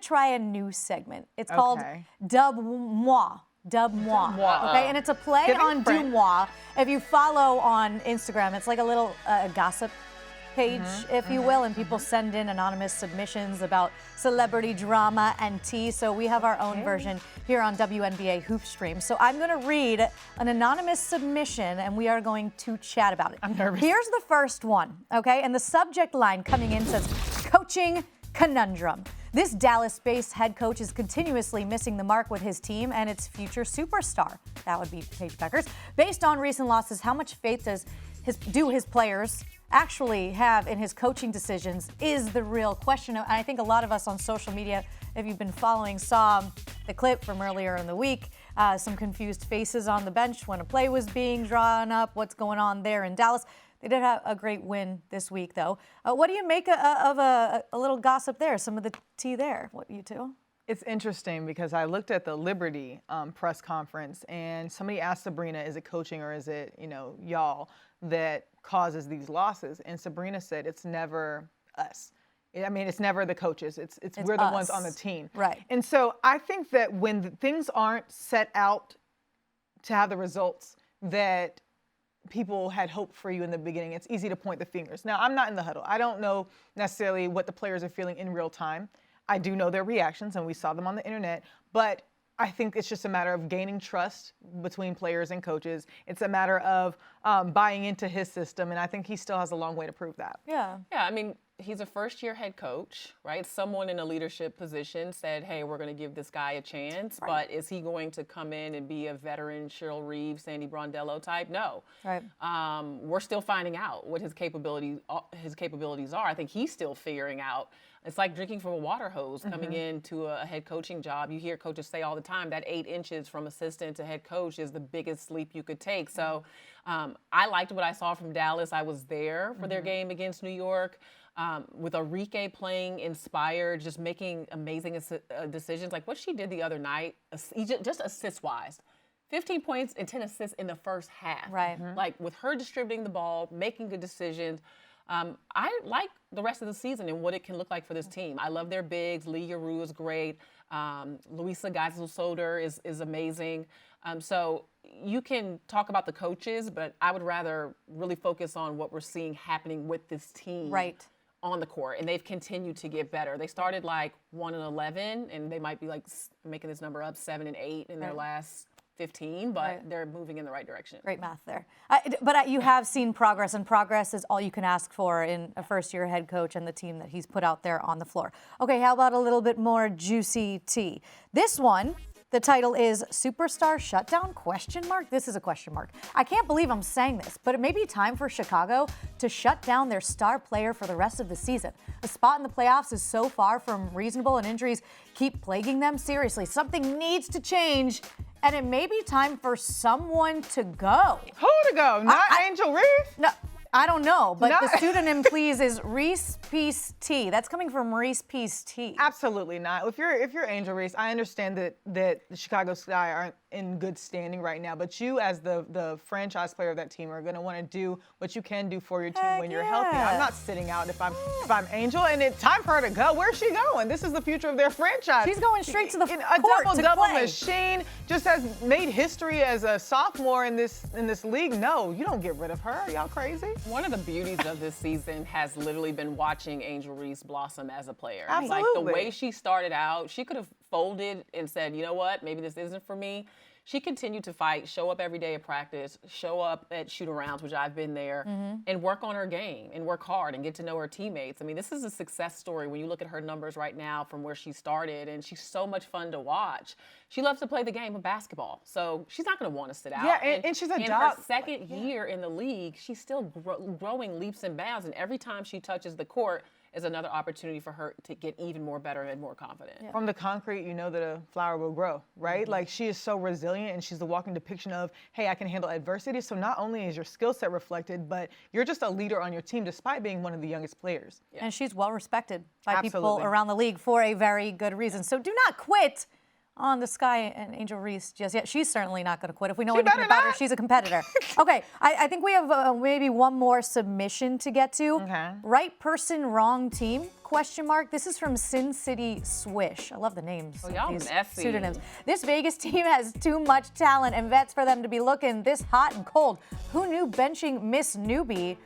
try a new segment. It's called Dubmoix. Dubmoix. Okay, and it's a play on Dubmoix. If you follow on Instagram, it's like a little gossip page, if you will, and people send in anonymous submissions about celebrity drama and tea. So we have our own version here on WNBA Hoop Stream. So I'm going to read an anonymous submission, and we are going to chat about it. I'm nervous. Here's the first one, okay? And the subject line coming in says, coaching conundrum. This Dallas-based head coach is continuously missing the mark with his team and its future superstar. That would be Paige Bueckers. Based on recent losses, how much faith do his players actually have in his coaching decisions is the real question. And I think a lot of us on social media, if you've been following, saw the clip from earlier in the week. Some confused faces on the bench when a play was being drawn up. What's going on there in Dallas? They did have a great win this week, though. What do you make of a little gossip there? Some of the tea there. What, you two? It's interesting because I looked at the Liberty press conference, and somebody asked Sabrina, is it coaching or is it, y'all that causes these losses? And Sabrina said, it's never us. I mean, it's never the coaches. It's we're the ones on the team. Right. And so I think that when things aren't set out to have the results that people had hoped for you in the beginning, it's easy to point the fingers. Now, I'm not in the huddle. I don't know necessarily what the players are feeling in real time. I do know their reactions, and we saw them on the internet. But I think it's just a matter of gaining trust between players and coaches. It's a matter of buying into his system, and I think he still has a long way to prove that. Yeah. Yeah, I mean, he's a first-year head coach, right? Someone in a leadership position said, hey, we're going to give this guy a chance. Right. But is he going to come in and be a veteran Cheryl Reeves, Sandy Brondello type? No. Right. We're still finding out what his capabilities are. I think he's still figuring out. It's like drinking from a water hose coming into a head coaching job. You hear coaches say all the time that 8 inches from assistant to head coach is the biggest leap you could take. So I liked what I saw from Dallas. I was there for their game against New York. With Enrique playing inspired, just making amazing decisions. Like what she did the other night, just assist-wise. 15 points and 10 assists in the first half. Right. Like with her distributing the ball, making good decisions. I like the rest of the season and what it can look like for this team. I love their bigs. Lee Yaru is great. Luisa Geisel-Soder is amazing. So you can talk about the coaches, but I would rather really focus on what we're seeing happening with this team on the court. And they've continued to get better. They started like 1-11, and they might be like making this number up 7-8 in their last 15, but they're moving in the right direction. Great math there. But you have seen progress, and progress is all you can ask for in a first-year head coach and the team that he's put out there on the floor. Okay, how about a little bit more juicy tea? This one, the title is Superstar Shutdown? ? This is a question mark. I can't believe I'm saying this, but it may be time for Chicago to shut down their star player for the rest of the season. A spot in the playoffs is so far from reasonable, and injuries keep plaguing them. Seriously, something needs to change, and it may be time for someone to go. Who to go? Not Angel Reese? No, I don't know, but the pseudonym, please, is Reese Peace Tea. That's coming from Reese Peace Tea. Absolutely not. If you're Angel Reese, I understand that the Chicago Sky aren't in good standing right now, but you as the franchise player of that team are going to want to do what you can do for your team when you're healthy. I'm not sitting out if I'm Angel, and it's time for her to go. Where's she going? This is the future of their franchise. She's going straight to the court A double play. machine, just has made history as a sophomore in this league. No, you don't get rid of her. Are y'all crazy? One of the beauties of this season has literally been watching Angel Reese blossom as a player. Absolutely. Like the way she started out, she could have folded and said, you know what, maybe this isn't for me. She continued to fight, show up every day at practice, show up at shoot-arounds, which I've been there, and work on her game and work hard and get to know her teammates. I mean, this is a success story when you look at her numbers right now from where she started, and she's so much fun to watch. She loves to play the game of basketball, so she's not going to want to sit out. Yeah, and she's in her second year in the league, she's still growing leaps and bounds, and every time she touches the court is another opportunity for her to get even more better and more confident. Yeah. From the concrete, you know that a flower will grow, right? Like she is so resilient, and she's the walking depiction of, hey, I can handle adversity. So not only is your skill set reflected, but you're just a leader on your team despite being one of the youngest players. Yeah. And she's well respected by people around the league for a very good reason. So do not quit on the Sky and Angel Reese just yet. She's certainly not going to quit. If we know She anything better about her, not. she's a competitor. Okay, I think we have maybe one more submission to get to. Okay. Right person, wrong team? Question mark. This is from Sin City Swish. I love the names. Oh, y'all these messy. pseudonyms. This Vegas team has too much talent and vets for them to be looking this hot and cold. Who knew benching Miss Newbie,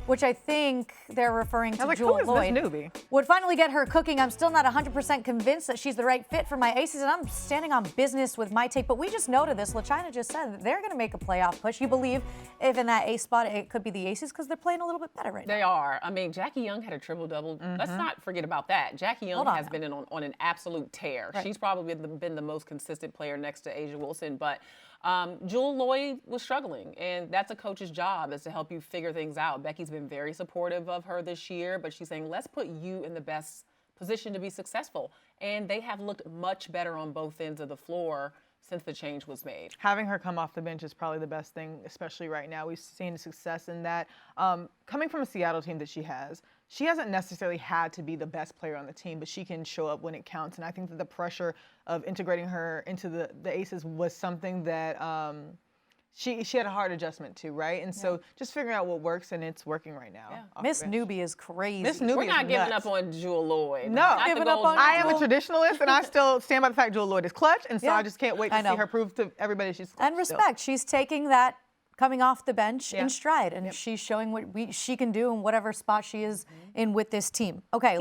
which I think they're referring to Jewell Loyd, Newbie? would finally get her cooking? I'm still not 100% convinced that she's the right fit for my Aces, and I'm standing on business with my take. But we just noted this. LaChina just said that they're going to make a playoff push. You believe if in that Ace spot it could be the Aces because they're playing a little bit better right now? They are. I mean, Jackie Young had a triple-double. Let's not forget about that. Jackie Young has been on an absolute tear. Right. She's probably been the most consistent player next to A'ja Wilson. But Jewell Loyd was struggling, and that's a coach's job, is to help you figure things out. Becky's been very supportive of her this year, but she's saying, let's put you in the best position to be successful. And they have looked much better on both ends of the floor since the change was made. Having her come off the bench is probably the best thing, especially right now. We've seen success in that. Coming from a Seattle team that she hasn't necessarily had to be the best player on the team, but she can show up when it counts. And I think that the pressure of integrating her into the Aces was something that she had a hard adjustment to, right? And so just figuring out what works, and it's working right now. Yeah. Miss Newbie is crazy. Miss Newbie We're not is giving nuts. up on Jewell Loyd. No. Not Giving the up Golden on I am a Jewell. traditionalist, and I still stand by the fact Jewell Loyd is clutch, and so Yeah. I just can't wait I to see know. her prove to everybody she's clutch. And respect. She's taking that coming off the bench Yeah. in stride, and she's showing what she can do in whatever spot she is in with this team. Okay.